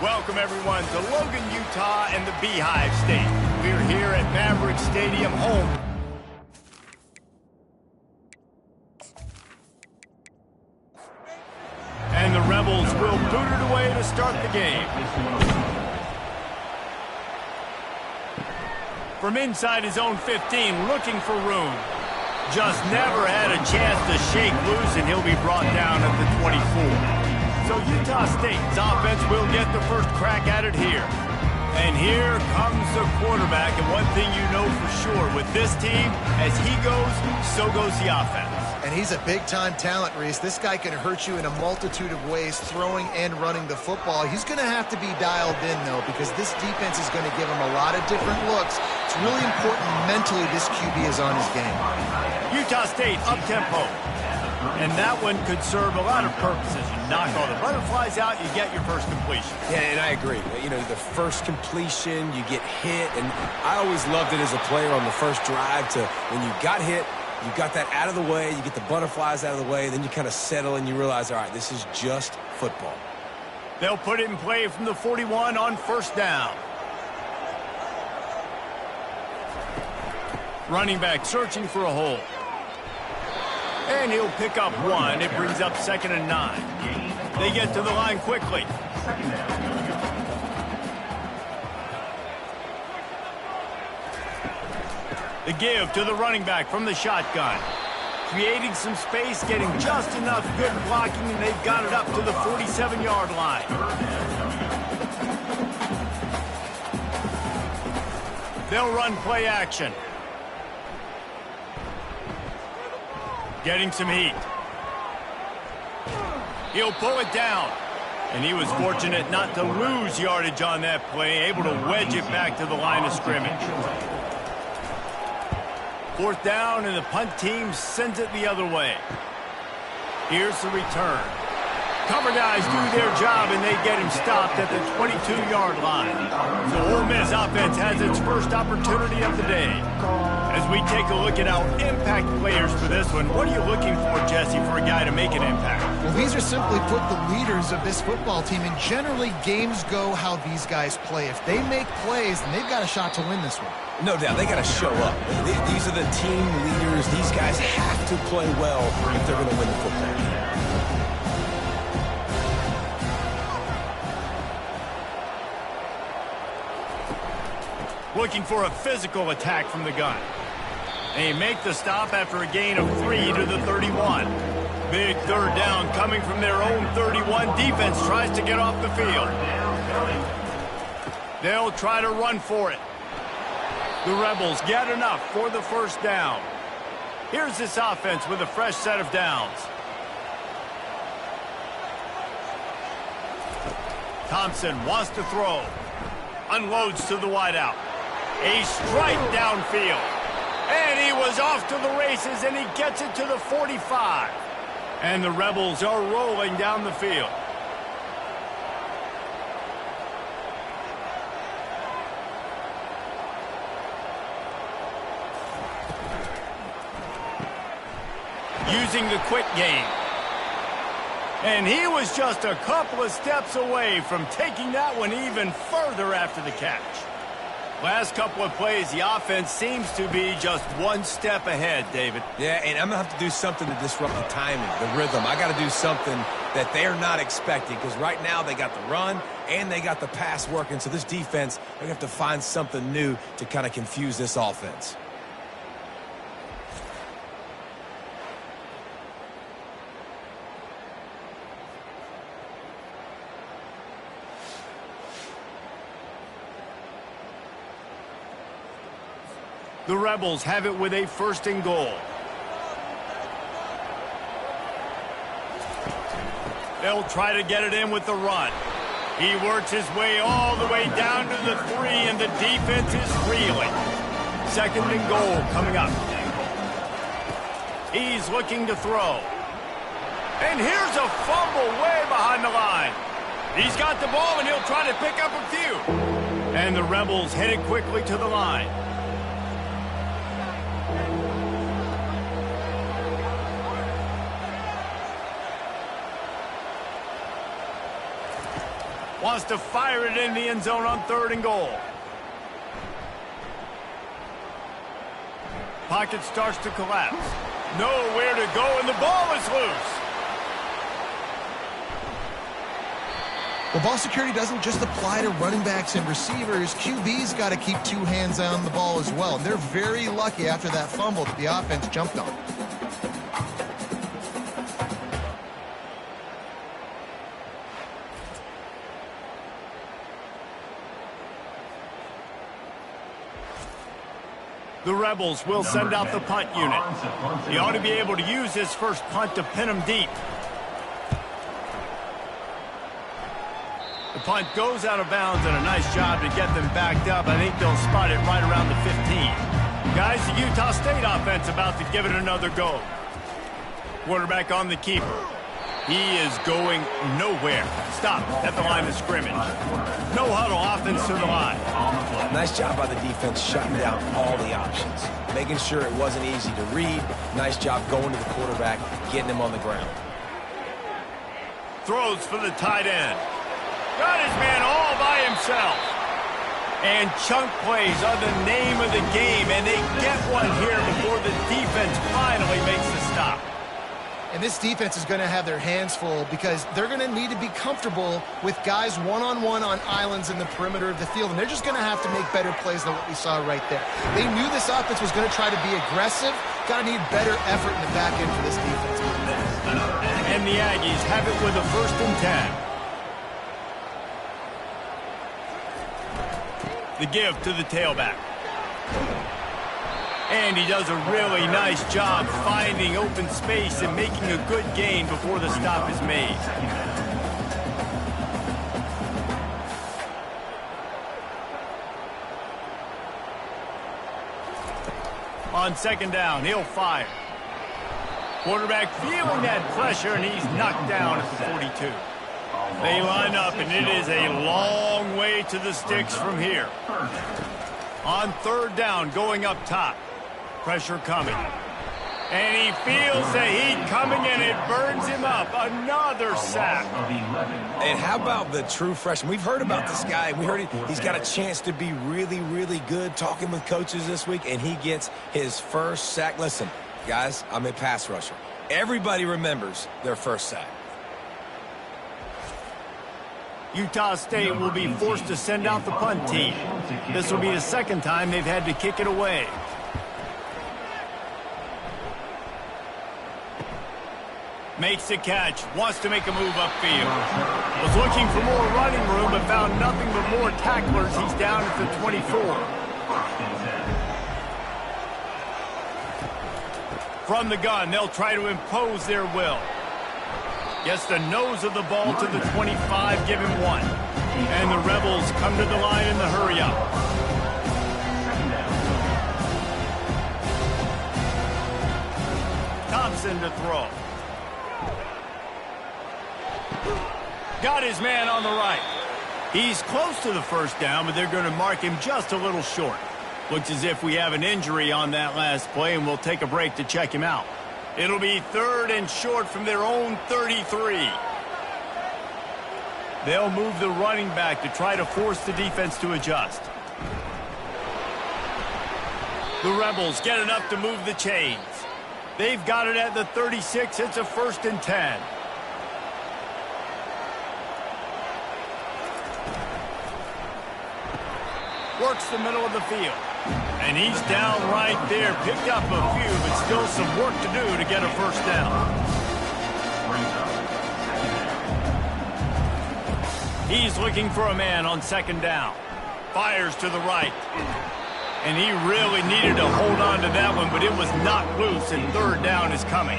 Welcome, everyone, to Logan, Utah and the Beehive State. We're here at Maverick Stadium, home. And the Rebels will boot it away to start the game. From inside his own 15, looking for room. Just never had a chance to shake loose, and he'll be brought down at the 24. So Utah State's offense will get the first crack at it here. And here comes the quarterback, and one thing you know for sure, with this team, as he goes, so goes the offense. And he's a big-time talent, Reese. This guy can hurt you in a multitude of ways, throwing and running the football. He's going to have to be dialed in, though, because this defense is going to give him a lot of different looks. It's really important mentally this QB is on his game. Utah State up-tempo. And that one could serve a lot of purposes. You knock all the butterflies out, you get your first completion. Yeah, and I agree. You know, the first completion, you get hit, and I always loved it as a player on the first drive to when you got hit, you got that out of the way, you get the butterflies out of the way, then you kind of settle and you realize, all right, this is just football. They'll put it in play from the 41 on first down. Running back searching for a hole. And he'll pick up one. It brings up 2nd and 9. They get to the line quickly. The give to the running back from the shotgun. Creating some space, getting just enough good blocking, and they've got it up to the 47-yard line. They'll run play action. Getting some heat. He'll pull it down. And he was fortunate not to lose yardage on that play, able to wedge it back to the line of scrimmage. 4th down, and the punt team sends it the other way. Here's the return. Cover guys do their job, and they get him stopped at the 22-yard line. So Ole Miss offense has its first opportunity of the day. As we take a look at our impact players for this one, what are you looking for, Jesse, for a guy to make an impact? Well, these are simply put the leaders of this football team, and generally games go how these guys play. If they make plays, then they've got a shot to win this one. No doubt, they got to show up. These are the team leaders. These guys have to play well if they're going to win the football game. Looking for a physical attack from the gun. They make the stop after a gain of 3 to the 31. Big 3rd down coming from their own 31. Defense tries to get off the field. They'll try to run for it. The Rebels get enough for the first down. Here's this offense with a fresh set of downs. Thompson wants to throw. Unloads to the wideout. A strike downfield. And he was off to the races, and he gets it to the 45. And the Rebels are rolling down the field. Using the quick game. And he was just a couple of steps away from taking that one even further after the catch. Last couple of plays, the offense seems to be just one step ahead, David. Yeah, and I'm going to have to do something to disrupt the timing, the rhythm. I got to do something that they're not expecting, because right now they got the run and they got the pass working. So this defense, they're going to have to find something new to kind of confuse this offense. The Rebels have it with a 1st and goal. They'll try to get it in with the run. He works his way all the way down to the 3, and the defense is reeling. 2nd and goal coming up. He's looking to throw. And here's a fumble way behind the line. He's got the ball, and he'll try to pick up a few. And the Rebels headed quickly to the line. Wants to fire it in the end zone on 3rd and goal. Pocket starts to collapse. Nowhere to go, and the ball is loose. Well, ball security doesn't just apply to running backs and receivers. QB's got to keep 2 hands on the ball as well. And they're very lucky after that fumble that the offense jumped on. The Rebels will send out the punt unit. He ought to be able to use his first punt to pin him deep. The punt goes out of bounds, and a nice job to get them backed up. I think they'll spot it right around the 15. Guys, the Utah State offense about to give it another go. Quarterback on the keeper. He is going nowhere. Stop at the line of scrimmage. No huddle, offense to the line. Nice job by the defense shutting down all the options, making sure it wasn't easy to read. Nice job going to the quarterback, getting him on the ground. Throws for the tight end. Got his man all by himself. And chunk plays are the name of the game, and they get one here before the defense finally makes the stop. And this defense is going to have their hands full because they're going to need to be comfortable with guys one-on-one on islands in the perimeter of the field. And they're just going to have to make better plays than what we saw right there. They knew this offense was going to try to be aggressive. Got to need better effort in the back end for this defense. And the Aggies have it with a 1st and 10. The give to the tailback. And he does a really nice job finding open space and making a good gain before the stop is made. On 2nd down, he'll fire. Quarterback feeling that pressure, and he's knocked down at the 42. They line up, and it is a long way to the sticks from here. On 3rd down, going up top. Pressure coming. And he feels the heat coming, and it burns him up. Another sack. And how about the true freshman? We've heard about this guy. We heard he's got a chance to be really, really good, talking with coaches this week, and he gets his first sack. Listen, guys, I'm a pass rusher. Everybody remembers their first sack. Utah State will be forced to send out the punt team. This will be the 2nd time they've had to kick it away. Makes the catch, wants to make a move upfield. Was looking for more running room, but found nothing but more tacklers. He's down at the 24. From the gun, they'll try to impose their will. Gets the nose of the ball to the 25, give him 1. And the Rebels come to the line in the hurry-up. Thompson to throw. Got his man on the right. He's close to the 1st down, but they're going to mark him just a little short. Looks as if we have an injury on that last play, and we'll take a break to check him out. It'll be 3rd and short from their own 33. They'll move the running back to try to force the defense to adjust. The Rebels get enough to move the chains. They've got it at the 36. It's a 1st and 10. Works the middle of the field. And he's down right there. Picked up a few, but still some work to do to get a 1st down. He's looking for a man on 2nd down. Fires to the right. And he really needed to hold on to that one, but it was knocked loose, and 3rd down is coming.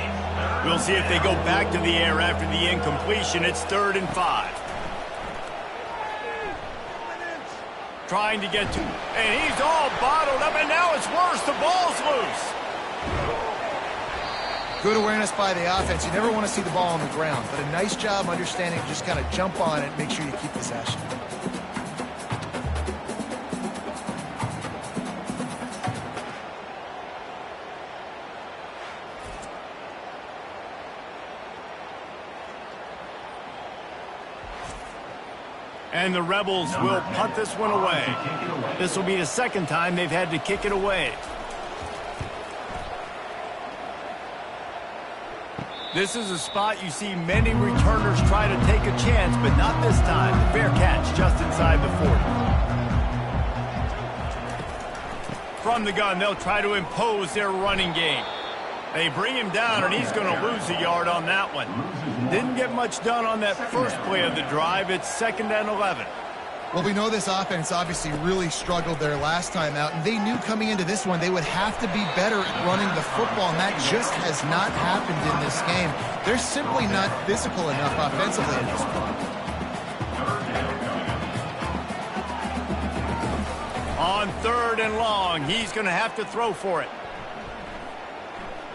We'll see if they go back to the air after the incompletion. It's 3rd and 5. Trying to get to, and he's all bottled up, and now it's worse. The ball's loose. Good awareness by the offense. You never want to see the ball on the ground, but a nice job understanding to just kind of jump on it, make sure you keep possession. And the Rebels will punt this one away. This will be the second time they've had to kick it away. This is a spot you see many returners try to take a chance, but not this time. Fair catch just inside the 40. From the gun, they'll try to impose their running game. They bring him down, and he's going to lose a yard on that one. Didn't get much done on that first play of the drive. It's 2nd and 11. Well, we know this offense obviously really struggled their last time out, and they knew coming into this one they would have to be better at running the football, and that just has not happened in this game. They're simply not physical enough offensively at this point. On 3rd and long, he's going to have to throw for it.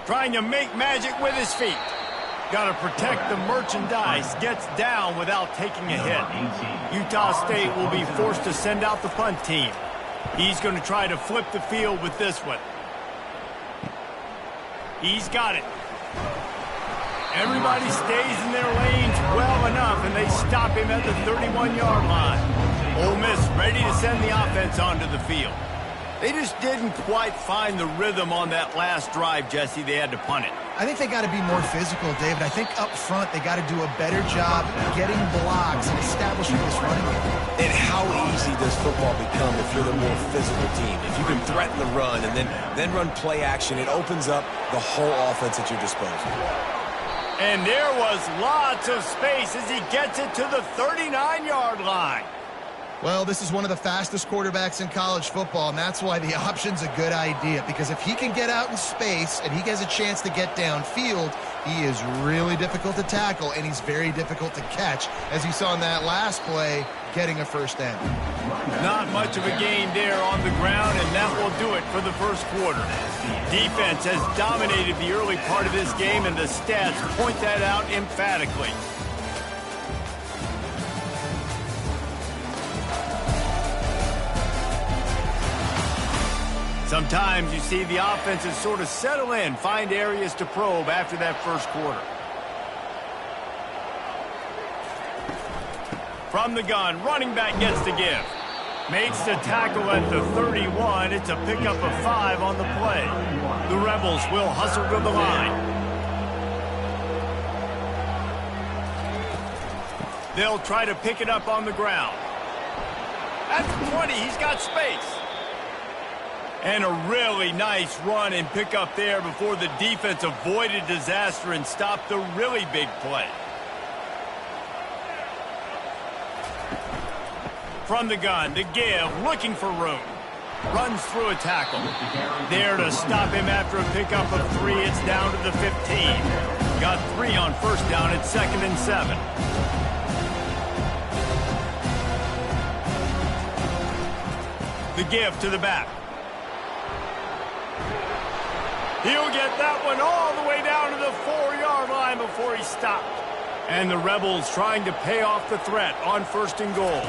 Trying to make magic with his feet. Got to protect the merchandise. Gets down without taking a hit. Utah State will be forced to send out the punt team. He's going to try to flip the field with this one. He's got it. Everybody stays in their lanes well enough, and they stop him at the 31-yard line. Ole Miss ready to send the offense onto the field. They just didn't quite find the rhythm on that last drive, Jesse. They had to punt it. I think they got to be more physical, David. I think up front they got to do a better job getting blocks and establishing this running game. And how easy does football become if you're the more physical team? If you can threaten the run and then run play action, it opens up the whole offense at your disposal. And there was lots of space as he gets it to the 39-yard line. Well, this is one of the fastest quarterbacks in college football, and that's why the option's a good idea, because if he can get out in space and he has a chance to get downfield, he is really difficult to tackle, and he's very difficult to catch, as you saw in that last play, getting a first down. Not much of a gain there on the ground, and that will do it for the first quarter. Defense has dominated the early part of this game, and the stats point that out emphatically. Sometimes you see the offenses sort of settle in, find areas to probe after that first quarter. From the gun, running back gets the give. Makes the tackle at the 31. It's a pickup of 5 on the play. The Rebels will hustle to the line. They'll try to pick it up on the ground. At the 20, he's got space. And a really nice run and pick up there before the defense avoided disaster and stopped the really big play. From the gun, the give, looking for room. Runs through a tackle. There to stop him after a pickup of 3. It's down to the 15. Got 3 on first down at 2nd and 7. The give to the back. He'll get that one all the way down to the 4-yard line before he stopped. And the Rebels trying to pay off the threat on 1st and goal.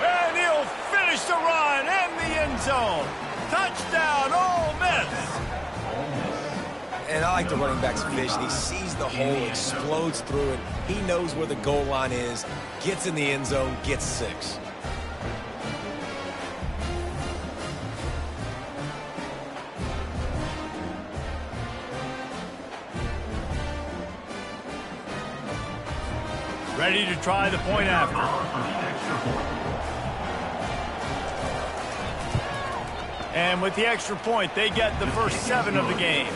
And he'll finish the run in the end zone. Touchdown, Ole Miss. And I like the running back's vision. He sees the hole, explodes through it. He knows where the goal line is, gets in the end zone, gets 6. Ready to try the point after. And with the extra point, they get the first 7 of the game.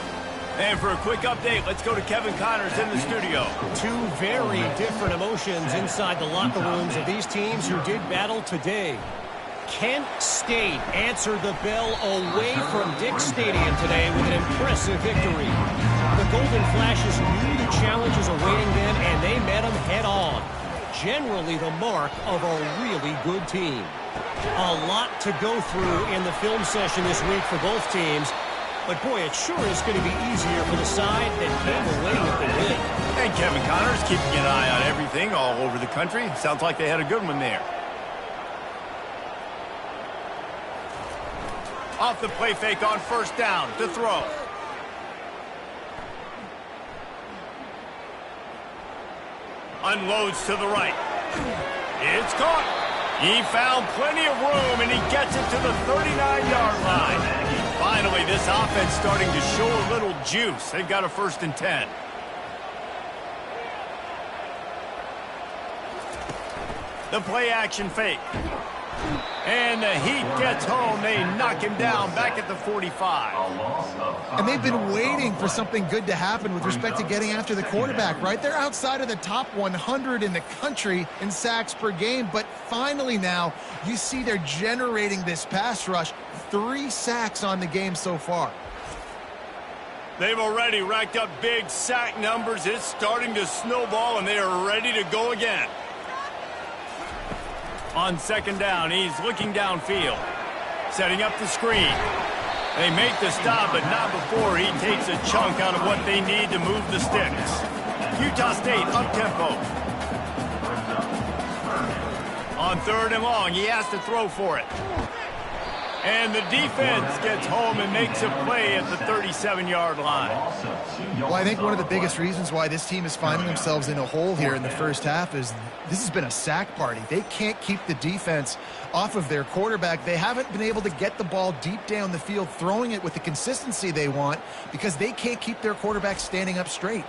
And for a quick update, let's go to Kevin Connors in the studio. 2 very different emotions inside the locker rooms of these teams who did battle today. Kent State answered the bell away from Dick Stadium today with an impressive victory. The Golden Flashes knew the challenges awaiting them, and they met them head-on. Generally the mark of a really good team. A lot to go through in the film session this week for both teams, but boy, it sure is going to be easier for the side that came away with the win. And Kevin Connors keeping an eye on everything all over the country. Sounds like they had a good one there. Off the play fake on first down to throw. Unloads to the right. It's caught. He found plenty of room, and he gets it to the 39-yard line. Finally, this offense starting to show a little juice. They've got a 1st and 10. The play action fake. And the Heat gets home. They knock him down back at the 45. And they've been waiting for something good to happen with respect to getting after the quarterback, right? They're outside of the top 100 in the country in sacks per game, but finally now you see they're generating this pass rush. 3 sacks on the game so far. They've already racked up big sack numbers. It's starting to snowball, and they are ready to go again. On 2nd down, he's looking downfield. Setting up the screen. They make the stop, but not before he takes a chunk out of what they need to move the sticks. Utah State up-tempo. On 3rd and long, he has to throw for it. And the defense gets home and makes a play at the 37-yard line. Well, I think one of the biggest reasons why this team is finding themselves in a hole here in the first half is this has been a sack party. They can't keep the defense off of their quarterback. They haven't been able to get the ball deep down the field, throwing it with the consistency they want because they can't keep their quarterback standing up straight.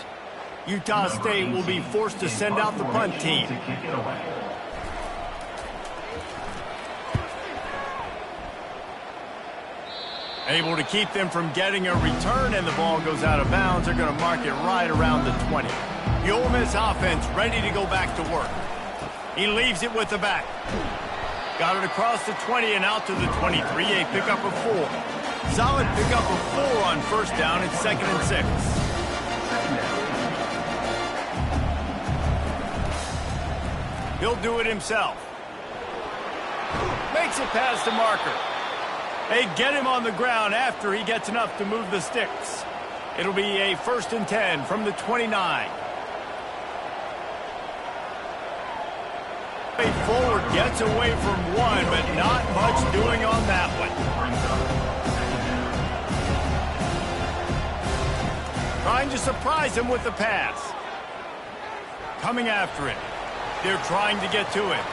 Utah State will be forced to send out the punt team. Able to keep them from getting a return, and the ball goes out of bounds. They're going to mark it right around the 20. The Ole Miss offense ready to go back to work. He leaves it with the back. Got it across the 20 and out to the 23. A pickup of 4. Solid pickup of 4 on 1st down. It's 2nd and 6. He'll do it himself. Makes it past the marker. They get him on the ground after he gets enough to move the sticks. It'll be a 1st and 10 from the 29. Forward gets away from one, but not much doing on that one. Trying to surprise him with the pass. Coming after it. They're trying to get to him.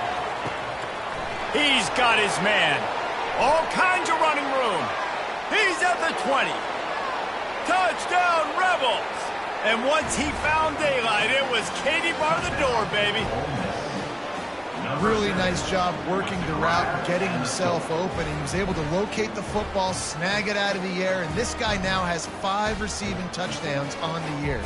He's got his man. All kinds of running room. He's at the 20. Touchdown, Rebels. And once he found daylight, it was Katie bar the door, baby. Really nice job working the route and getting himself open. He was able to locate the football, snag it out of the air, and this guy now has 5 receiving touchdowns on the year.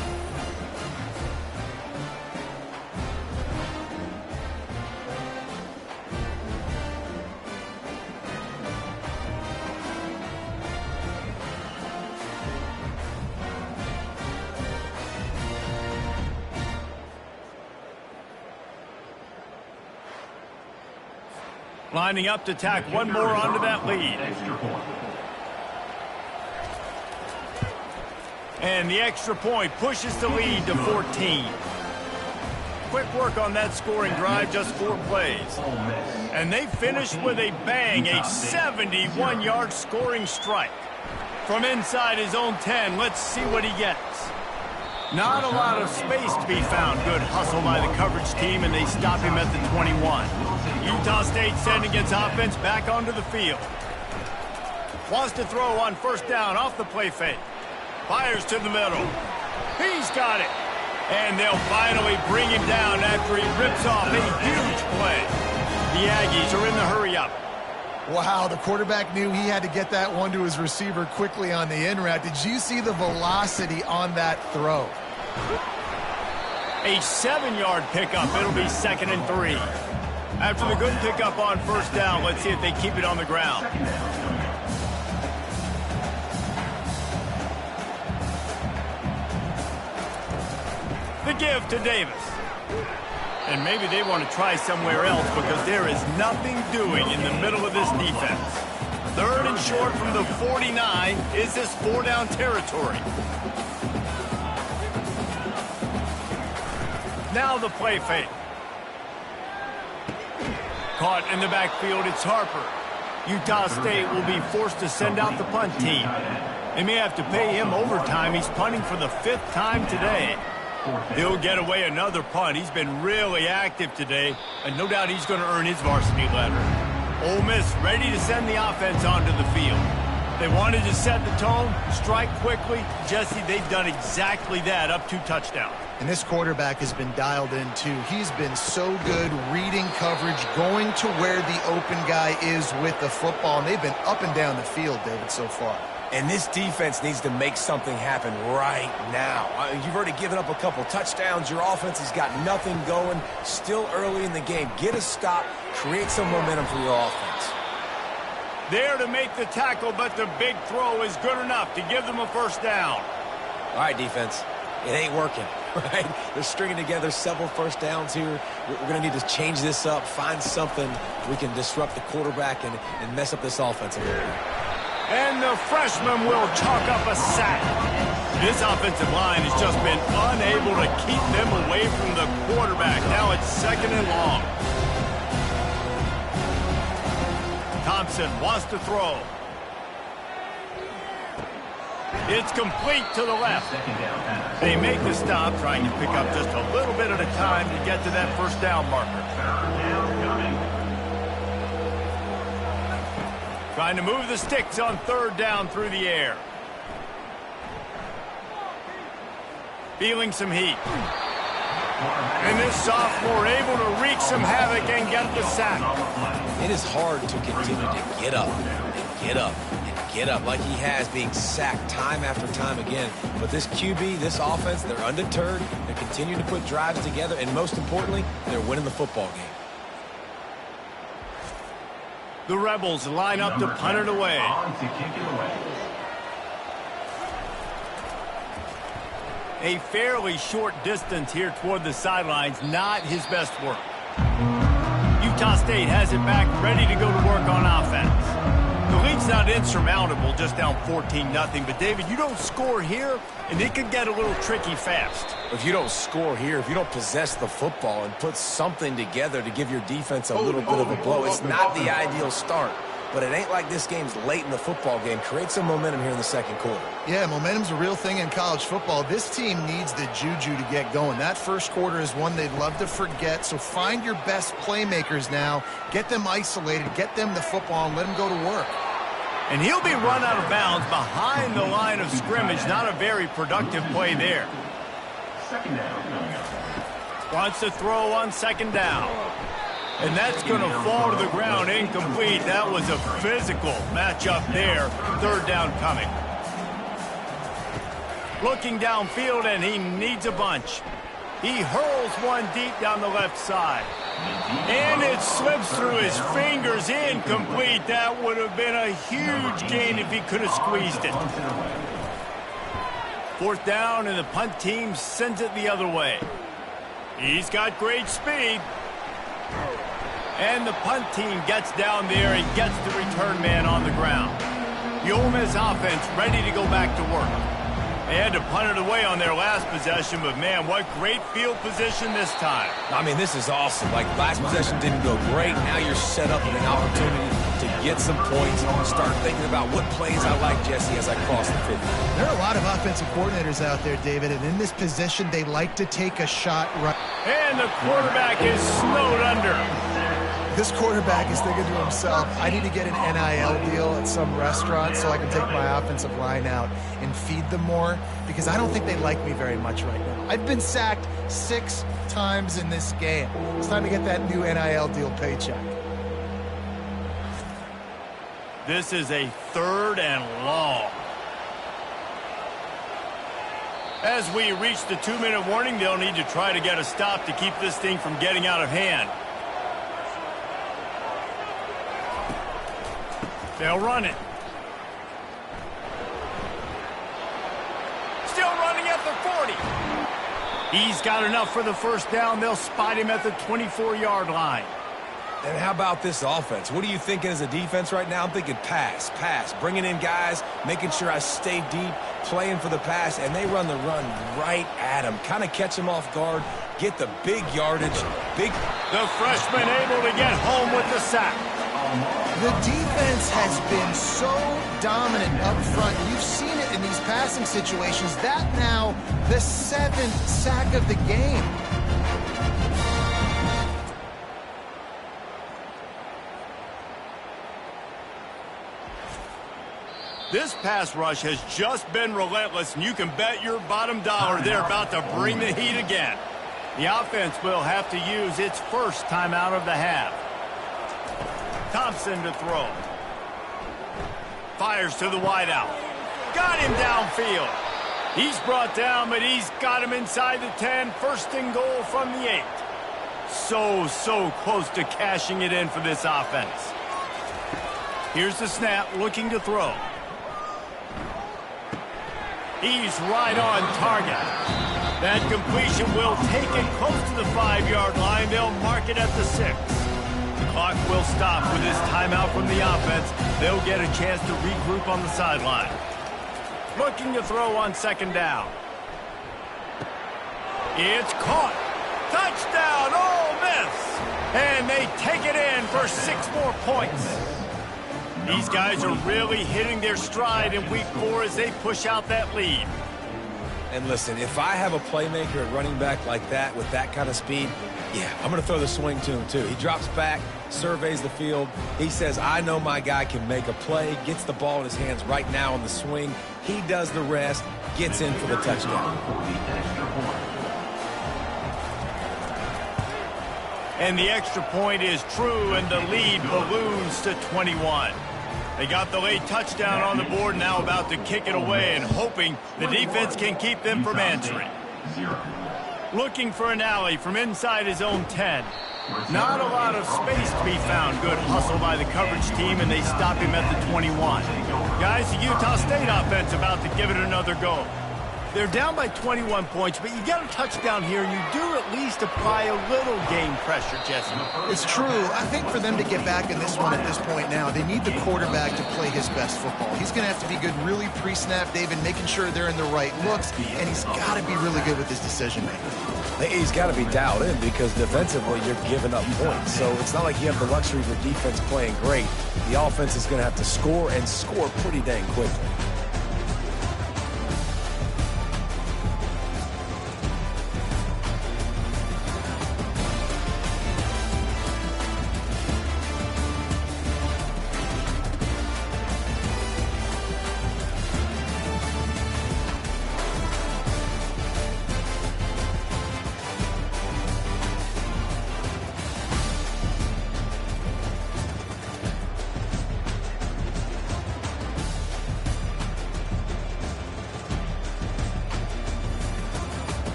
Lining up to tack one more onto that lead. And the extra point pushes the lead to 14. Quick work on that scoring drive, just 4 plays. And they finished with a bang, a 71-yard scoring strike. From inside his own 10, let's see what he gets. Not a lot of space to be found. Good hustle by the coverage team, and they stop him at the 21. Utah State sending its offense back onto the field. Wants to throw on 1st down off the play fake. Fires to the middle. He's got it. And they'll finally bring him down after he rips off a huge play. The Aggies are in the hurry-up. Wow, the quarterback knew he had to get that one to his receiver quickly on the in route. Did you see the velocity on that throw? A 7-yard pickup. It'll be 2nd and 3. After the good pickup on 1st down, let's see if they keep it on the ground. The give to Davis. And maybe they want to try somewhere else because there is nothing doing in the middle of this defense. 3rd and short from the 49. Is this 4-down territory? Now the play fake. Caught in the backfield, it's Harper. Utah State will be forced to send out the punt team. They may have to pay him overtime. He's punting for the 5th time today. He'll get away another punt. He's been really active today, and no doubt he's going to earn his varsity letter. Ole Miss ready to send the offense onto the field. They wanted to set the tone, strike quickly. Jesse, they've done exactly that, up 2 touchdowns. And this quarterback has been dialed in, too. He's been so good reading coverage, going to where the open guy is with the football. And they've been up and down the field, David, so far. And this defense needs to make something happen right now. You've already given up a couple touchdowns. Your offense has got nothing going. Still early in the game. Get a stop. Create some momentum for your offense. There to make the tackle, but the big throw is good enough to give them a first down. All right, defense. It ain't working, right? They're stringing together several first downs here. We're going to need to change this up, find something we can disrupt the quarterback and mess up this offense a little bit. And the freshman will chalk up a sack. This offensive line has just been unable to keep them away from the quarterback. Now it's 2nd and long. Thompson wants to throw. It's complete to the left. They make the stop, trying to pick up just a little bit at a time to get to that first down marker. Trying to move the sticks on 3rd down through the air. Feeling some heat. And this sophomore able to wreak some havoc and get the sack. It is hard to continue to get up and get up and get up like he has, being sacked time after time again. But this QB, this offense, they're undeterred. They're continuing to put drives together, and most importantly, they're winning the football game. The Rebels line up to punt it away. A fairly short distance here toward the sidelines, not his best work. Utah State has it back, ready to go to work on offense. The lead's not insurmountable, just down 14-0. But, David, you don't score here, and it could get a little tricky fast. If you don't score here, if you don't possess the football and put something together to give your defense a little bit of a blow, it's not the ideal start. But it ain't like this game's late in the football game. Create some momentum here in the 2nd quarter. Yeah, momentum's a real thing in college football. This team needs the juju to get going. That first quarter is one they'd love to forget. So find your best playmakers now. Get them isolated. Get them the football and let them go to work. And he'll be run out of bounds behind the line of scrimmage. Not a very productive play there. Wants to throw on 2nd down. And that's going to fall to the ground incomplete. That was a physical matchup there. 3rd down coming. Looking downfield, and he needs a bunch. He hurls one deep down the left side. And it slips through his fingers, incomplete. That would have been a huge gain if he could have squeezed it. 4th down, and the punt team sends it the other way. He's got great speed. And the punt team gets down there and gets the return man on the ground. The Ole Miss offense ready to go back to work. They had to punt it away on their last possession, but, man, what great field position this time. I mean, this is awesome. Like, last possession didn't go great. Now you're set up with an opportunity to get some points. Start thinking about what plays I like, Jesse, as I cross the 50. There are a lot of offensive coordinators out there, David, and in this position, they like to take a shot right. And the quarterback is snowed under. This quarterback is thinking to himself, I need to get an NIL deal at some restaurant so I can take my offensive line out and feed them more, because I don't think they like me very much right now. I've been sacked 6 times in this game. It's time to get that new NIL deal paycheck. This is a 3rd and long. As we reach the 2-minute warning, they'll need to try to get a stop to keep this thing from getting out of hand. They'll run it. Still running at the 40. He's got enough for the first down. They'll spot him at the 24-yard line. And how about this offense? What are you thinking as a defense right now? I'm thinking pass, bringing in guys, making sure I stay deep, playing for the pass, and they run the run right at him. Kind of catch him off guard, get the big yardage. The freshman able to get home with the sack. The defense has been so dominant up front. You've seen it in these passing situations. That now the 7th sack of the game. This pass rush has just been relentless, and you can bet your bottom dollar they're about to bring the heat again. The offense will have to use its first timeout of the half. Thompson to throw. Fires to the wideout. Got him downfield. He's brought down, but he's got him inside the 10. First and goal from the 8. So close to cashing it in for this offense. Here's the snap, looking to throw. He's right on target. That completion will take it close to the 5-yard line. They'll mark it at the 6. The clock will stop with this timeout from the offense. They'll get a chance to regroup on the sideline. Looking to throw on second down. It's caught. Touchdown, Ole Miss. And they take it in for 6 more points. These guys are really hitting their stride in week 4 as they push out that lead. And listen, if I have a playmaker at running back like that with that kind of speed, yeah, I'm going to throw the swing to him too. He drops back, surveys the field. He says, I know my guy can make a play, gets the ball in his hands right now on the swing. He does the rest, gets in for the touchdown. And the extra point is true, and the lead balloons to 21. They got the late touchdown on the board, now about to kick it away and hoping the defense can keep them from answering. Looking for an alley from inside his own 10. Not a lot of space to be found. Good hustle by the coverage team, and they stop him at the 21. Guys, the Utah State offense about to give it another go. They're down by 21 points, but you get a touchdown here, and you do at least apply a little game pressure, Jesse. It's true. I think for them to get back in this one at this point now, they need the quarterback to play his best football. He's going to have to be good really pre-snap, David, making sure they're in the right looks, and he's got to be really good with his decision-making. He's got to be dialed in because defensively you're giving up points. So it's not like you have the luxury of your defense playing great. The offense is going to have to score and score pretty dang quickly.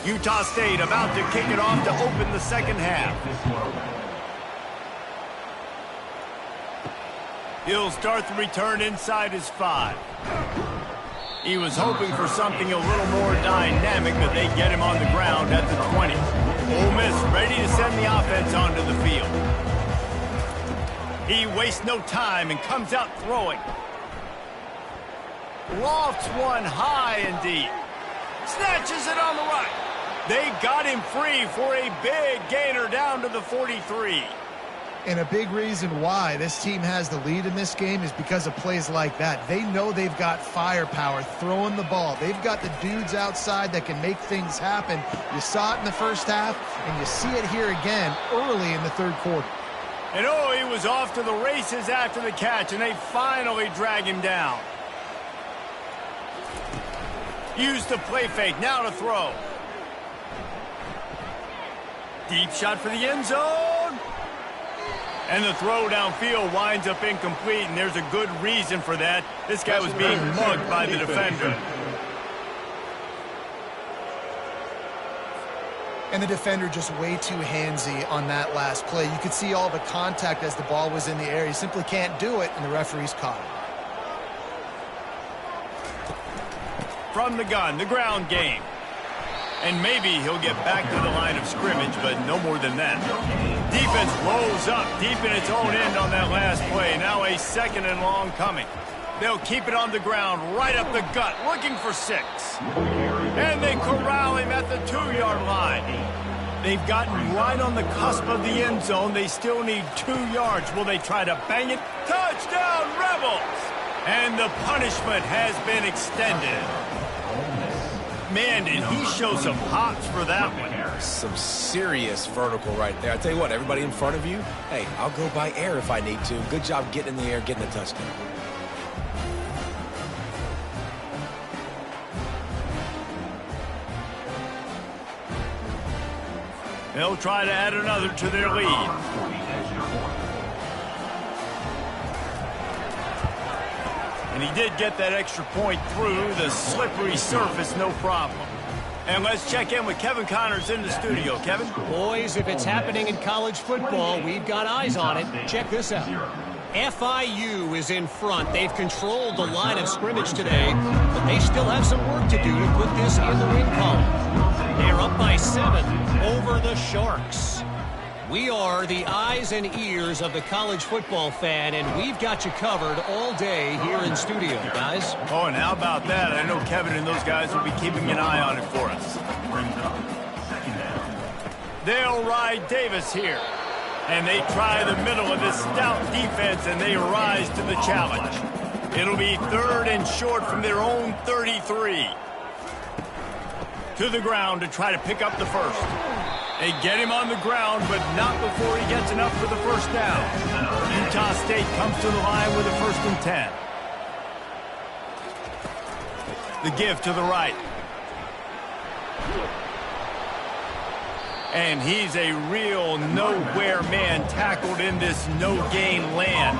Utah State about to kick it off to open the second half. He'll start the return inside his 5. He was hoping for something a little more dynamic, but they get him on the ground at the 20. Ole Miss ready to send the offense onto the field. He wastes no time and comes out throwing. Lofts one high and deep. Snatches it on the right. They got him free for a big gainer down to the 43. And a big reason why this team has the lead in this game is because of plays like that. They know they've got firepower throwing the ball. They've got the dudes outside that can make things happen. You saw it in the first half, and you see it here again early in the third quarter. And oh, he was off to the races after the catch, and they finally drag him down. Use the play fake, now to throw. Deep shot for the end zone. And the throw downfield winds up incomplete, and there's a good reason for that. This guy was being mugged by the defender. And the defender just way too handsy on that last play. You could see all the contact as the ball was in the air. He simply can't do it, and the referee's caught him. From the gun, the ground game. And maybe he'll get back to the line of scrimmage, but no more than that. Defense rolls up deep in its own end on that last play. Now a second and long coming. They'll keep it on the ground, right up the gut, looking for 6. And they corral him at the 2-yard line. They've gotten right on the cusp of the end zone. They still need 2 yards. Will they try to bang it? Touchdown, Rebels! And the punishment has been extended. Man, did he show some hops for that one. Some serious vertical right there. I tell you what, everybody in front of you, hey, I'll go by air if I need to. Good job getting in the air, getting a touchdown. They'll try to add another to their lead. And he did get that extra point through the slippery surface, no problem. And let's check in with Kevin Connors in the studio. Kevin? Boys, if it's happening in college football, we've got eyes on it. Check this out. FIU is in front. They've controlled the line of scrimmage today, but they still have some work to do to put this in the win column. They're up by 7 over the Sharks. We are the eyes and ears of the college football fan, and we've got you covered all day here in studio, guys. Oh, and how about that? I know Kevin and those guys will be keeping an eye on it for us. They'll ride Davis here. And they try the middle of this stout defense, and they rise to the challenge. It'll be 3rd and short from their own 33. To the ground to try to pick up the first. They get him on the ground, but not before he gets enough for the first down. Utah State comes to the line with a 1st and 10. The give to the right. And he's a real nowhere man tackled in this no-gain land.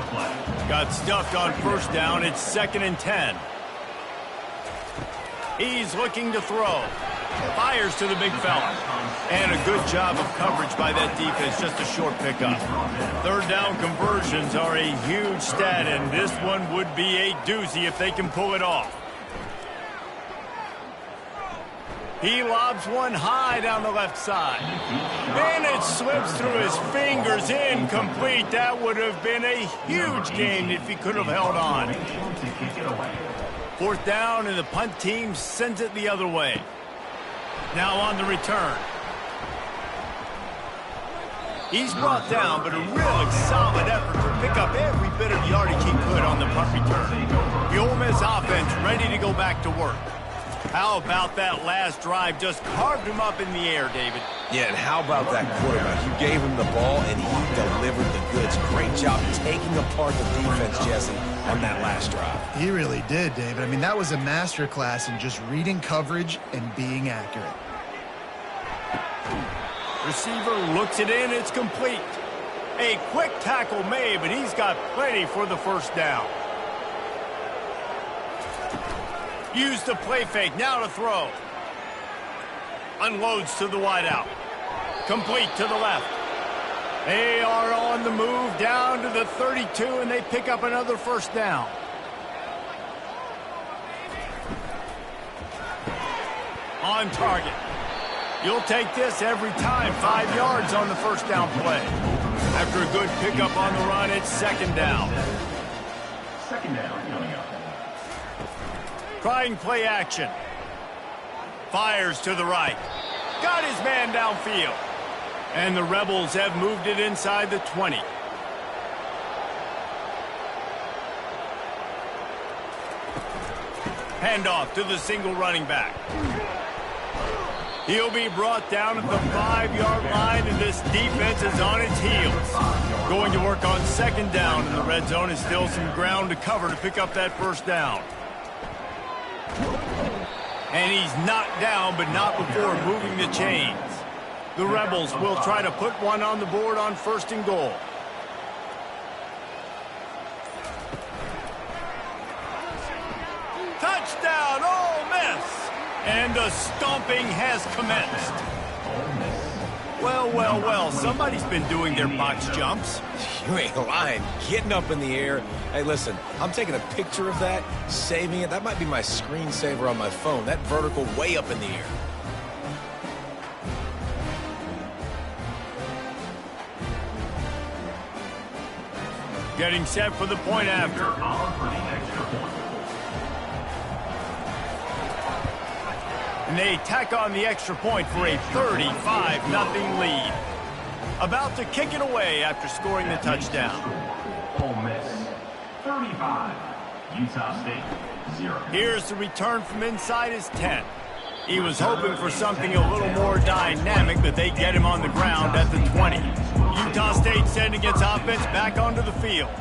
Got stuffed on 1st down. It's 2nd and 10. He's looking to throw. Fires to the big fella. And a good job of coverage by that defense. Just a short pickup. 3rd down conversions are a huge stat, and this one would be a doozy if they can pull it off. He lobs one high down the left side. And it slips through his fingers, incomplete. That would have been a huge gain if he could have held on. 4th down, and the punt team sends it the other way. Now on the return. He's brought down, but a really solid effort to pick up every bit of yardage he could on the punt return. The Ole Miss offense ready to go back to work. How about that last drive? Just carved him up in the air, David. Yeah, and how about that quarterback? You gave him the ball, and he delivered the goods. Great job taking apart the defense, Jesse, on that last drive. He really did, David. I mean, that was a masterclass in just reading coverage and being accurate. Receiver looks it in. It's complete. A quick tackle made, but he's got plenty for the 1st down. Use the play fake. Now to throw. Unloads to the wideout. Complete to the left. They are on the move down to the 32, and they pick up another 1st down. On target. You'll take this every time. 5 yards on the 1st down play. After a good pickup on the run, it's 2nd down. 2nd down coming up. Trying play action. Fires to the right. Got his man downfield. And the Rebels have moved it inside the 20. Handoff to the single running back. He'll be brought down at the 5-yard line, and this defense is on its heels. Going to work on 2nd down, and the red zone is still some ground to cover to pick up that 1st down. And he's knocked down, but not before moving the chains. The Rebels will try to put one on the board on 1st and goal. Touchdown, Ole Miss! And the stomping has commenced. Well, well, well, somebody's been doing their box jumps. You ain't lying. Getting up in the air. Hey, listen, I'm taking a picture of that, saving it. That might be my screensaver on my phone. That vertical way up in the air. Getting set for the point after. And they tack on the extra point for a 35-0 lead. About to kick it away after scoring the touchdown. Ole Miss, 35. Utah State, 0. Here's the return from inside his 10. He was hoping for something a little more dynamic, but they get him on the ground at the 20. Utah State sending its offense back onto the field.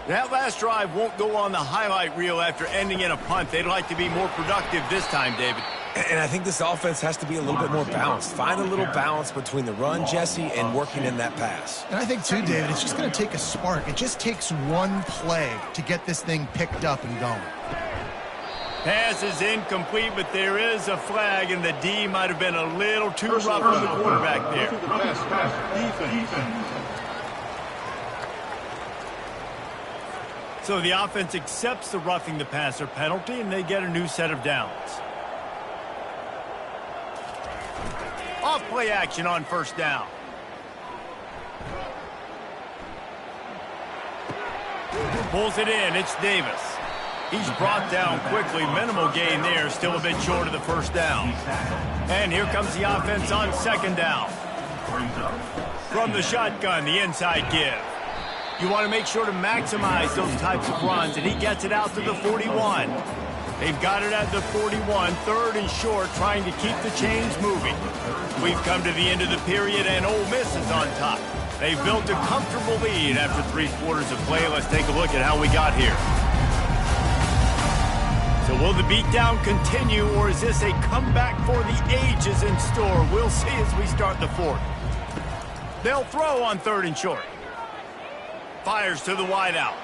That last drive won't go on the highlight reel after ending in a punt. They'd like to be more productive this time, David. And I think this offense has to be a little bit more balanced. Find a little balance between the run, Jesse, and working in that pass. And I think, too, David, it's just going to take a spark. It just takes one play to get this thing picked up and going. Pass is incomplete, but there is a flag, and the D might have been a little too rough on the quarterback there. So the offense accepts the roughing the passer penalty, and they get a new set of downs. Off play action on first down. Pulls it in. It's Davis. He's brought down quickly. Minimal gain there. Still a bit short of the first down. And here comes the offense on second down. From the shotgun, the inside give. You want to make sure to maximize those types of runs, and he gets it out to the 41. They've got it at the 41, third and short, trying to keep the chains moving. We've come to the end of the period, and Ole Miss is on top. They've built a comfortable lead after 3 quarters of play. Let's take a look at how we got here. So will the beatdown continue, or is this a comeback for the ages in store? We'll see as we start the fourth. They'll throw on third and short. Fires to the wideout.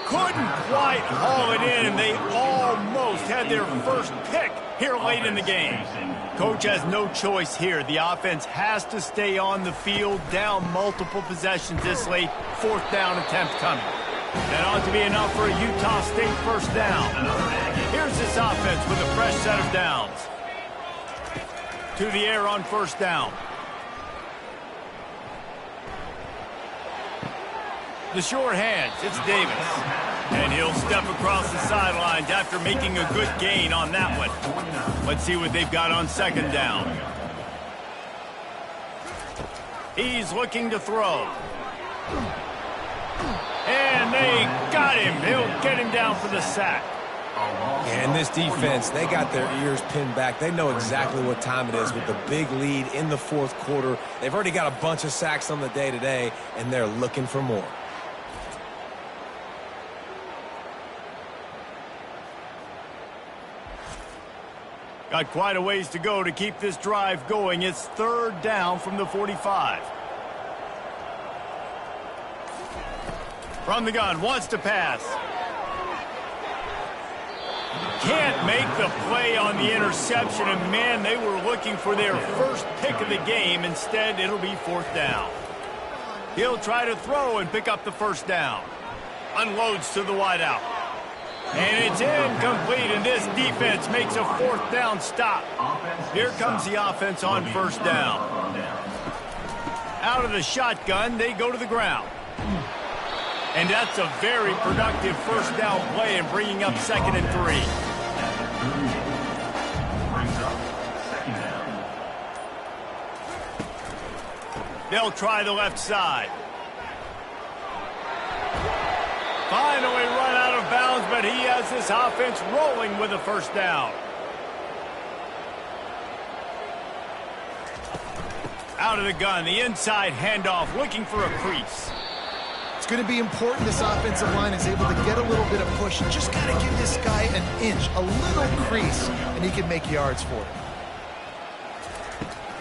Couldn't quite haul it in, and they almost had their first pick here late in the game. Coach has no choice here. The offense has to stay on the field, down multiple possessions this late. Fourth down attempt coming. That ought to be enough for a Utah State first down. Here's this offense with a fresh set of downs. To the air on first down. The sure hands, it's Davis. And he'll step across the sidelines after making a good gain on that one. Let's see what they've got on second down. He's looking to throw. And they got him. He'll get him down for the sack. And this defense, they got their ears pinned back. They know exactly what time it is with the big lead in the fourth quarter. They've already got a bunch of sacks on the day today, and they're looking for more. Got quite a ways to go to keep this drive going. It's third down from the 45. From the gun, wants to pass. Can't make the play on the interception, and man, they were looking for their first pick of the game. Instead, it'll be fourth down. He'll try to throw and pick up the first down. Unloads to the wideout. And it's incomplete, and this defense makes a fourth down stop. Here comes the offense on first down. Out of the shotgun, they go to the ground. And that's a very productive first down play and bringing up 2nd and 3. They'll try the left side. Finally run out of bounds, but he has this offense rolling with a first down. Out of the gun, the inside handoff, looking for a crease. It's going to be important this offensive line is able to get a little bit of push and just got to give this guy an inch, a little crease, and he can make yards for it.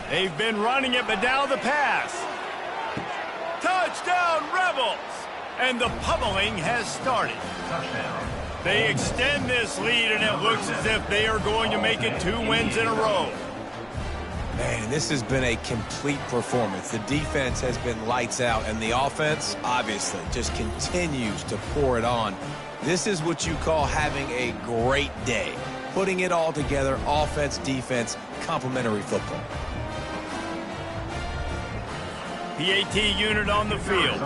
They've been running it, but now the pass. Touchdown, Rebels! And the pummeling has started. They extend this lead, and it looks as if they are going to make it 2 wins in a row. Man, this has been a complete performance. The defense has been lights out, and the offense, obviously, just continues to pour it on. This is what you call having a great day. Putting it all together, offense, defense, complementary football. PAT unit on the field.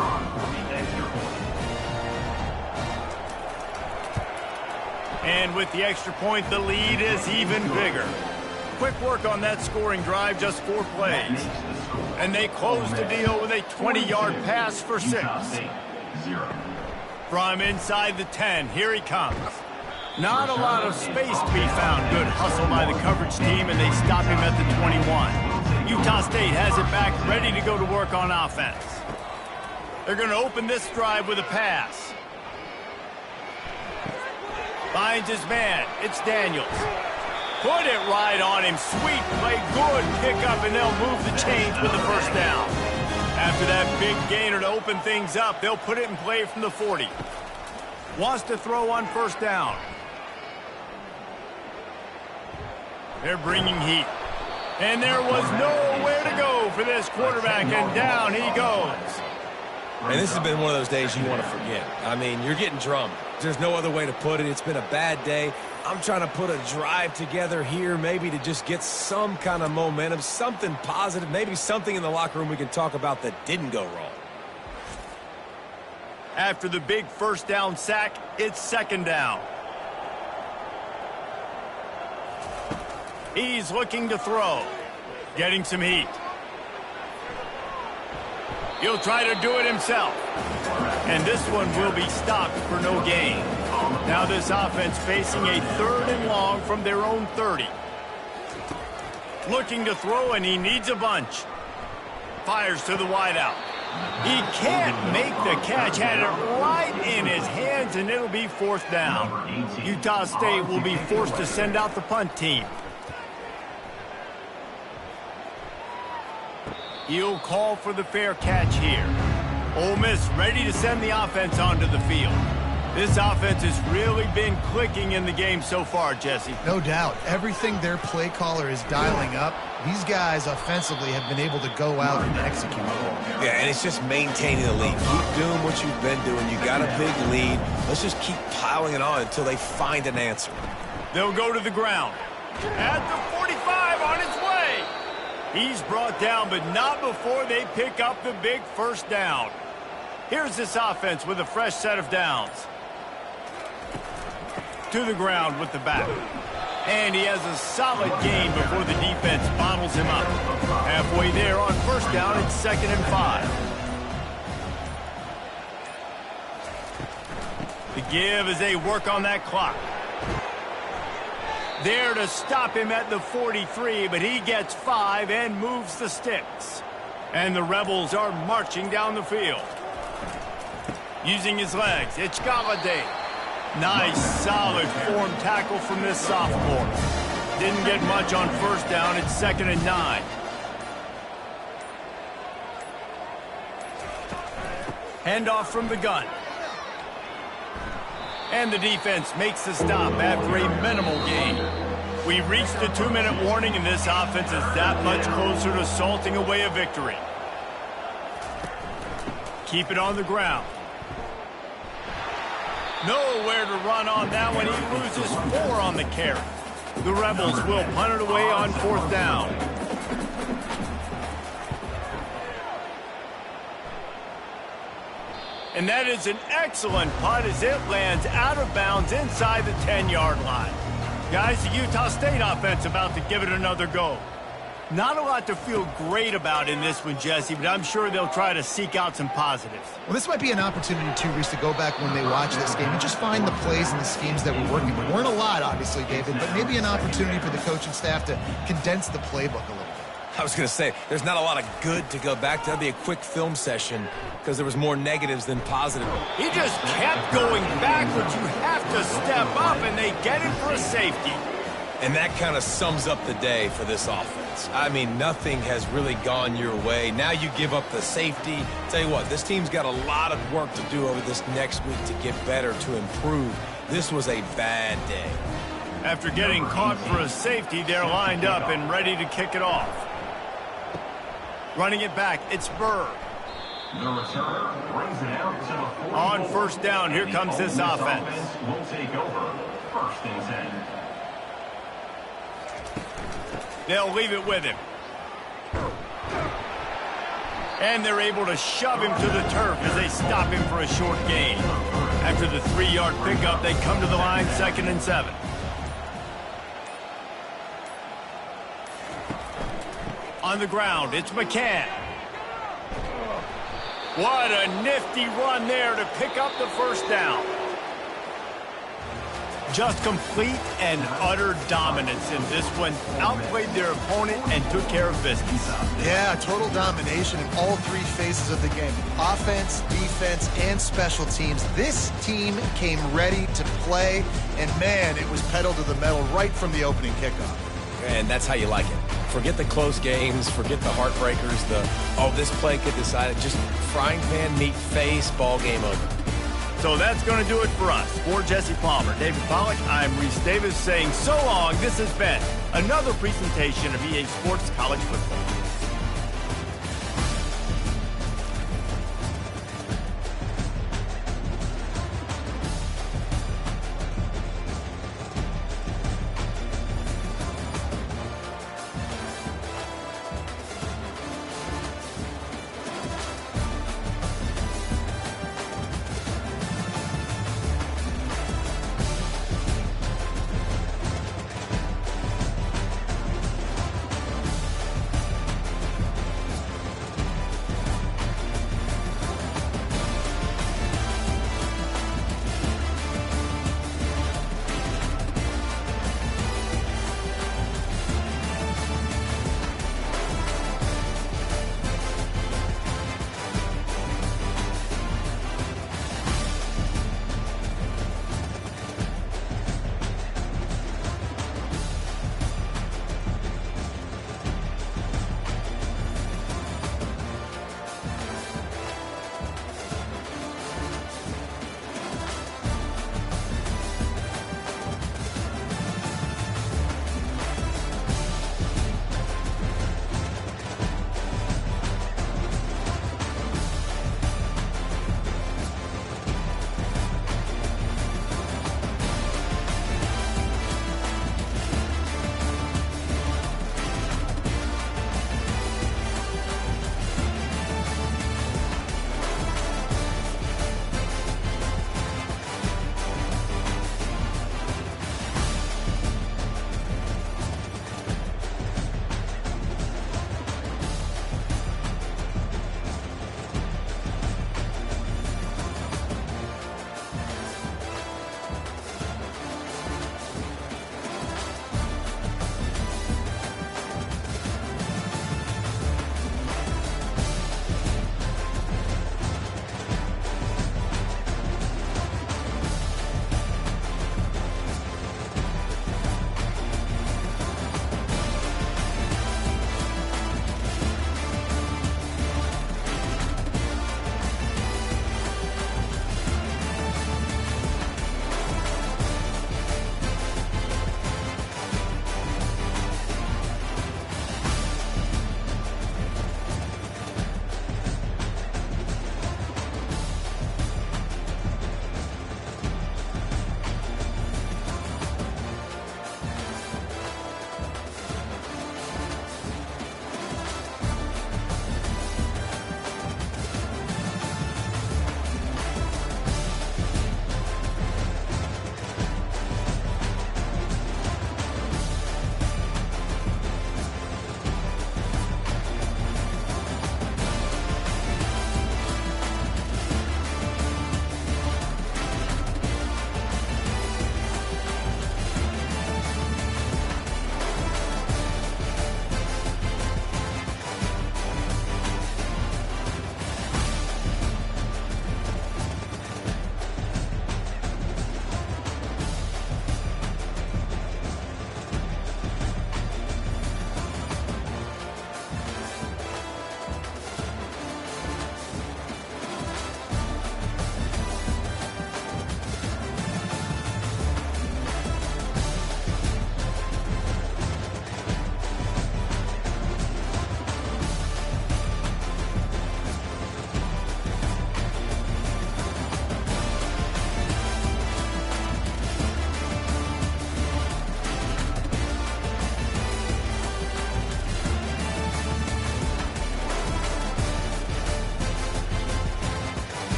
And with the extra point, the lead is even bigger. Quick work on that scoring drive, just 4 plays. And they close the deal with a 20-yard pass for 6. From inside the 10, here he comes. Not a lot of space to be found. Good hustle by the coverage team, and they stop him at the 21. Utah State has it back, ready to go to work on offense. They're going to open this drive with a pass. Finds his man. It's Daniels. Put it right on him. Sweet play. Good pickup, and they'll move the chains with the first down. After that big gainer to open things up, they'll put it in play from the 40. Wants to throw on first down. They're bringing heat. And there was nowhere to go for this quarterback, and down he goes. And this has been one of those days you want to forget. I mean, you're getting drummed. There's no other way to put it. It's been a bad day. I'm trying to put a drive together here maybe to just get some kind of momentum, something positive, maybe something in the locker room we can talk about that didn't go wrong. After the big first down sack, it's second down. He's looking to throw. Getting some heat. He'll try to do it himself. And this one will be stopped for no gain. Now this offense facing a 3rd and long from their own 30. Looking to throw, and he needs a bunch. Fires to the wideout. He can't make the catch. Had it right in his hands, and it'll be 4th down. Utah State will be forced to send out the punt team. He'll call for the fair catch here. Ole Miss ready to send the offense onto the field. This offense has really been clicking in the game so far, Jesse. No doubt. Everything their play caller is dialing up, these guys offensively have been able to go out and execute. Yeah, and it's just maintaining the lead. Keep doing what you've been doing. You got a big lead. Let's just keep piling it on until they find an answer. They'll go to the ground. At the 45 on its way. He's brought down, but not before they pick up the big first down. Here's this offense with a fresh set of downs. To the ground with the back. And he has a solid gain before the defense bottles him up. Halfway there on first down, it's 2nd and 5. The give as they work on that clock. There to stop him at the 43, but he gets 5 and moves the sticks. And the Rebels are marching down the field. Using his legs, it's Gcaa. Nice, solid form tackle from this sophomore. Didn't get much on first down. It's 2nd and 9. Handoff from the gun. And the defense makes the stop after a minimal gain. We reached the 2-minute warning, and this offense is that much closer to salting away a victory. Keep it on the ground. Nowhere to run on that one. He loses 4 on the carry. The Rebels will punt it away on 4th down. And that is an excellent punt as it lands out of bounds inside the 10-yard line. Guys, the Utah State offense about to give it another go. Not a lot to feel great about in this one, Jesse, but I'm sure they'll try to seek out some positives. Well, this might be an opportunity, too, Reese, to go back when they watch this game and just find the plays and the schemes that were working. There weren't a lot, obviously, David, but maybe an opportunity for the coaching staff to condense the playbook a little bit. I was going to say, there's not a lot of good to go back to. That'd be a quick film session because there was more negatives than positive. He just kept going backwards. You have to step up, and they get it for a safety. And that kind of sums up the day for this offense. I mean, nothing has really gone your way. Now you give up the safety. Tell you what, this team's got a lot of work to do over this next week to get better, to improve. This was a bad day. After getting caught for a safety, they're lined up and ready to kick it off. Running it back, it's Burr. The return brings it out to the 40. On first down, here comes this offense. Will take over 1st and 10. They'll leave it with him. And they're able to shove him to the turf as they stop him for a short gain. After the 3-yard pickup, they come to the line, 2nd and 7. On the ground, it's McCann. What a nifty run there to pick up the first down. Just complete and utter dominance in this one. Outplayed their opponent and took care of business. Yeah, total domination in all three phases of the game. Offense, defense, and special teams. This team came ready to play, and man, it was pedal to the metal right from the opening kickoff. And that's how you like it. Forget the close games, forget the heartbreakers, this play could decide it. Just frying pan, meat face, ball game over. So that's going to do it for us. For Jesse Palmer, David Pollack, I'm Reese Davis saying so long. This has been another presentation of EA Sports College Football.